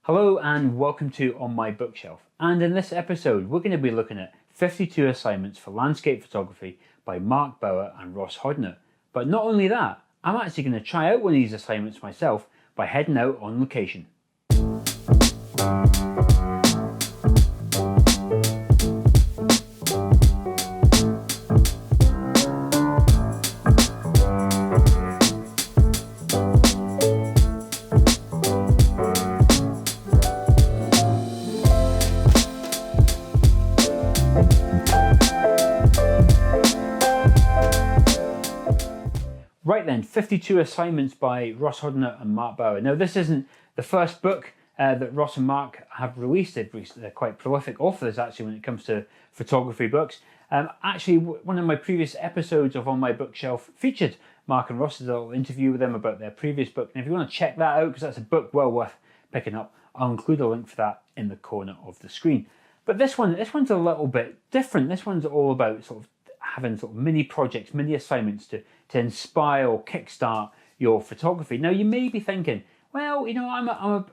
Hello and welcome to On My Bookshelf, and in this episode we're going to be looking at 52 assignments for landscape photography by Mark Bauer and Ross Hoddinott. But not only that, I'm actually going to try out one of these assignments myself by heading out on location. Right then, 52 assignments by Ross Hoddinott and Mark Bauer. Now this isn't the first book that Ross and Mark have released. They're quite prolific authors actually when it comes to photography books. Actually, one of my previous episodes of On My Bookshelf featured Mark and Ross's little interview with them about their previous book. And if you want to check that out, because that's a book well worth picking up, I'll include a link for that in the corner of the screen. But this one's a little bit different. This one's all about sort of having sort of mini projects, mini assignments to inspire or kickstart your photography. Now you may be thinking, well, you know,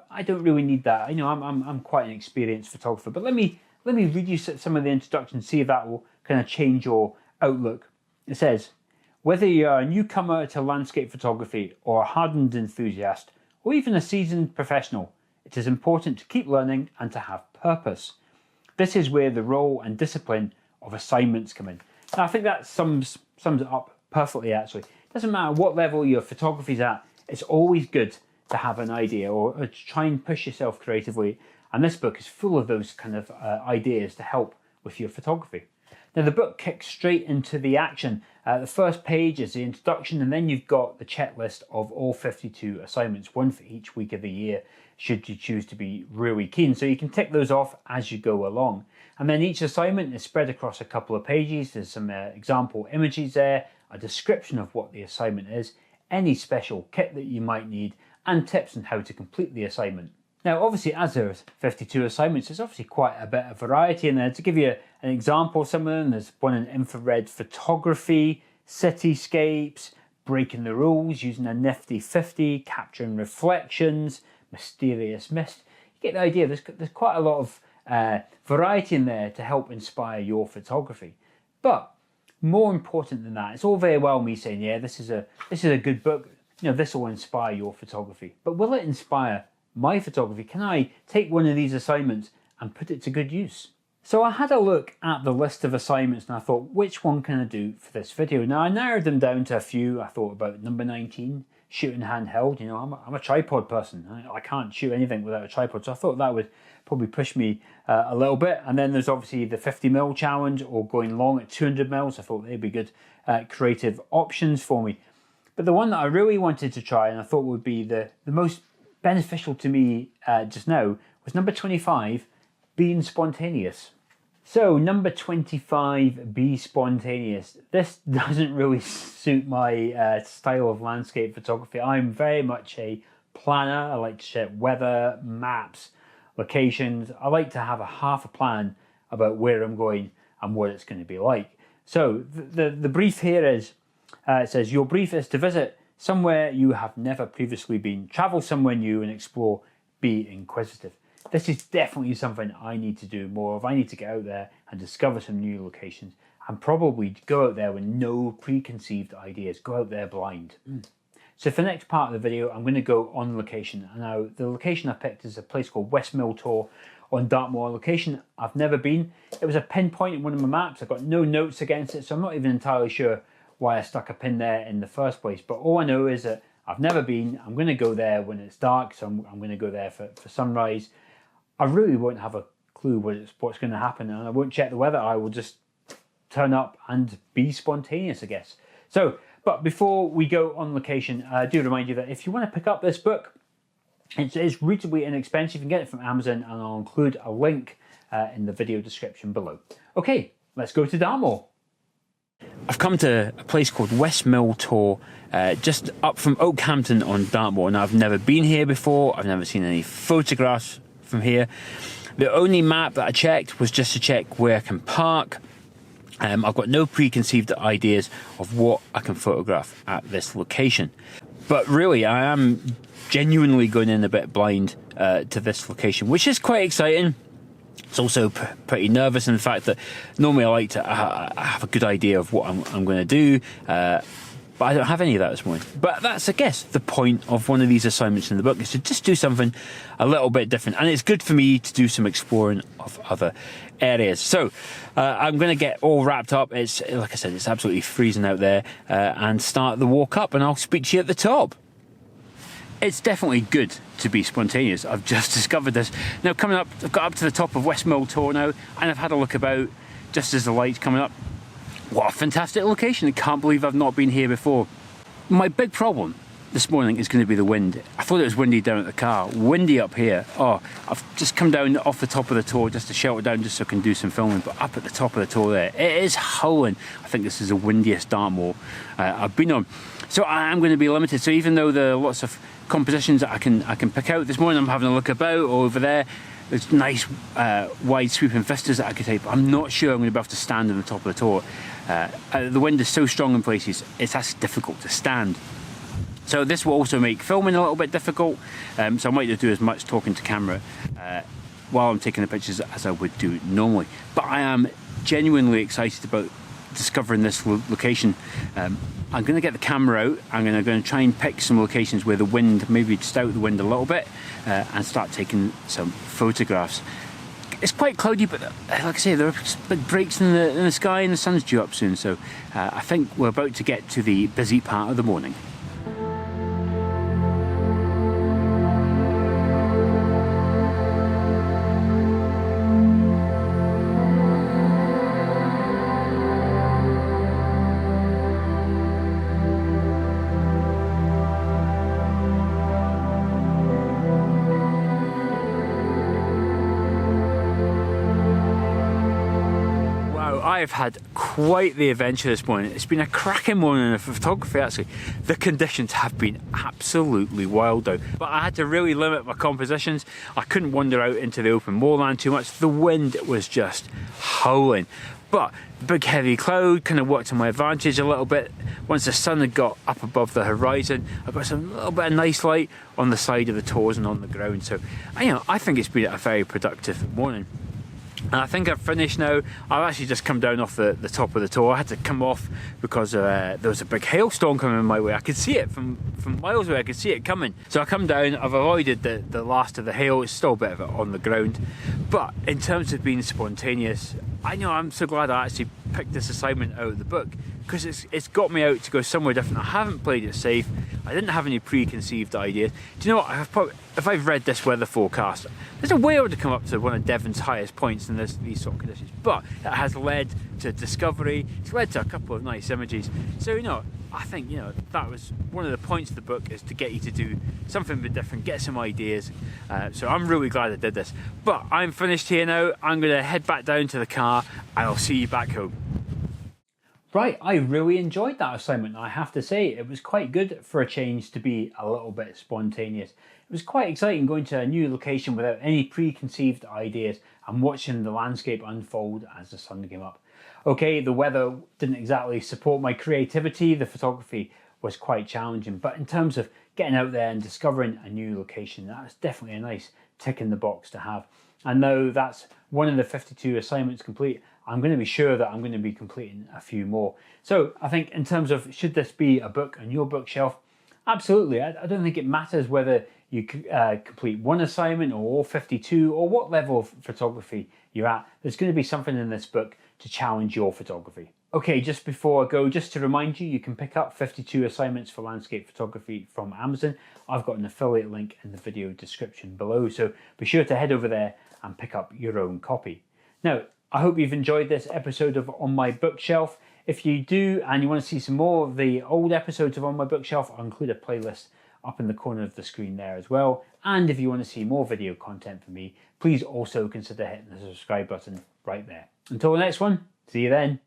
I don't really need that. You know, I'm quite an experienced photographer. But let me read you some of the introduction, see if that will kind of change your outlook. It says, whether you're a newcomer to landscape photography or a hardened enthusiast, or even a seasoned professional, it is important to keep learning and to have purpose. This is where the role and discipline of assignments come in. Now, I think that sums it up perfectly, actually. It doesn't matter what level your photography's at, it's always good to have an idea or to try and push yourself creatively. And this book is full of those kind of ideas to help with your photography. Now, the book kicks straight into the action. The first page is the introduction, and then you've got the checklist of all 52 assignments, one for each week of the year, should you choose to be really keen. So you can tick those off as you go along. And then each assignment is spread across a couple of pages. There's some example images there, a description of what the assignment is, any special kit that you might need, and tips on how to complete the assignment. Now, obviously, as there's 52 assignments, there's obviously quite a bit of variety in there. To give you an example of some of them, there's one in infrared photography, cityscapes, breaking the rules, using a nifty 50, capturing reflections, mysterious mist. You get the idea. There's quite a lot of variety in there to help inspire your photography. But more important than that, it's all very well me saying, yeah, this is a good book. You know, this will inspire your photography. But will it inspire my photography? Can I take one of these assignments and put it to good use? So I had a look at the list of assignments and I thought, which one can I do for this video? Now I narrowed them down to a few. I thought about number 19, shooting handheld. You know, I'm a tripod person. I can't shoot anything without a tripod. So I thought that would probably push me a little bit. And then there's obviously the 50mm challenge or going long at 200mm. I thought they'd be good creative options for me. But the one that I really wanted to try and I thought would be the most beneficial to me just now was number 25, being spontaneous. So number 25, be spontaneous. This doesn't really suit my style of landscape photography. I'm very much a planner. I like to check weather, maps, locations. I like to have half a plan about where I'm going and what it's going to be like. So the brief here is, it says, your brief is to visit somewhere you have never previously been, travel somewhere new and explore, be inquisitive. This is definitely something I need to do more of. I need to get out there and discover some new locations and probably go out there with no preconceived ideas, go out there blind. So for the next part of the video, I'm going to go on location. Now, the location I picked is a place called West Mill Tor on Dartmoor. Location I've never been. It was a pinpoint in one of my maps. I've got no notes against it, so I'm not even entirely sure why I stuck a pin there in the first place. But all I know is that I've never been. I'm going to go there when it's dark, so I'm going to go there for sunrise. I really won't have a clue what's going to happen, and I won't check the weather. I will just turn up and be spontaneous, I guess. So, but before we go on location, I do remind you that if you want to pick up this book, it's reasonably inexpensive. You can get it from Amazon, and I'll include a link in the video description below. Okay, let's go to Dartmoor. I've come to a place called West Mill Tor, just up from Oakhampton on Dartmoor. Now, I've never been here before. I've never seen any photographs from here. The only map that I checked was just to check where I can park. I've got no preconceived ideas of what I can photograph at this location. But really, I am genuinely going in a bit blind to this location, which is quite exciting. It's also pretty nervous in the fact that normally I like to have a good idea of what I'm going to do, but I don't have any of that this morning. But that's, I guess, the point of one of these assignments in the book, is to just do something a little bit different. And it's good for me to do some exploring of other areas. So I'm going to get all wrapped up. It's, like I said, it's absolutely freezing out there, and start the walk up, and I'll speak to you at the top. It's definitely good to be spontaneous. I've just discovered this. Now, coming up, I've got up to the top of Westmill Tor now, and I've had a look about just as the light's coming up. What a fantastic location. I can't believe I've not been here before. My big problem this morning is going to be the wind. I thought it was windy down at the car. Windy up here. Oh, I've just come down off the top of the Tor just to shelter down just so I can do some filming, but up at the top of the Tor there, it is howling. I think this is the windiest Dartmoor I've been on. So I'm going to be limited. So even though there are lots of compositions that I can pick out this morning, I'm having a look about over there. There's nice wide sweeping vistas that I could take, but I'm not sure I'm going to be able to stand on the top of the Tor. The wind is so strong in places, it's actually difficult to stand. So this will also make filming a little bit difficult, so I might not do as much talking to camera while I'm taking the pictures as I would do normally. But I am genuinely excited about discovering this location. I'm going to get the camera out. I'm going to try and pick some locations where the wind, maybe just out the wind a little bit, and start taking some photographs. It's quite cloudy, but like I say, there are big breaks in the sky, and the sun's due up soon. So I think we're about to get to the busy part of the morning. I've had quite the adventure this morning. It's been a cracking morning of photography, actually. The conditions have been absolutely wild though, but I had to really limit my compositions. I couldn't wander out into the open moorland too much. The wind was just howling. But the big heavy cloud kind of worked to my advantage a little bit. Once the sun had got up above the horizon, I got some little bit of nice light on the side of the Tors and on the ground. So, I think it's been a very productive morning. And I think I've finished now. I've actually just come down off the top of the Tor. I had to come off because there was a big hailstorm coming my way. I could see it from miles away. I could see it coming. So I come down. I've avoided the last of the hail. It's still a bit of it on the ground. But in terms of being spontaneous, I'm so glad I actually picked this assignment out of the book, because it's got me out to go somewhere different. I haven't played it safe. I didn't have any preconceived ideas. Do you know what? If I've read this weather forecast, there's a way I would come up to one of Devon's highest points in these sort of conditions. But it has led to discovery. It's led to a couple of nice images. So, I think, that was one of the points of the book, is to get you to do something a bit different, get some ideas. So I'm really glad I did this. But I'm finished here now. I'm going to head back down to the car, and I'll see you back home. Right, I really enjoyed that assignment. I have to say, it was quite good for a change to be a little bit spontaneous. It was quite exciting going to a new location without any preconceived ideas and watching the landscape unfold as the sun came up. Okay, the weather didn't exactly support my creativity. The photography was quite challenging, but in terms of getting out there and discovering a new location, that was definitely a nice tick in the box to have. And now that's one of the 52 assignments complete, I'm going to be sure that I'm going to be completing a few more. So I think in terms of, should this be a book on your bookshelf? Absolutely. I don't think it matters whether you complete one assignment or all 52 or what level of photography you're at. There's going to be something in this book to challenge your photography. Okay, just before I go, just to remind you, you can pick up 52 assignments for landscape photography from Amazon. I've got an affiliate link in the video description below, so be sure to head over there and pick up your own copy. Now, I hope you've enjoyed this episode of On My Bookshelf. If you do and you want to see some more of the old episodes of On My Bookshelf, I'll include a playlist up in the corner of the screen there as well. And if you want to see more video content from me, please also consider hitting the subscribe button right there. Until the next one, see you then.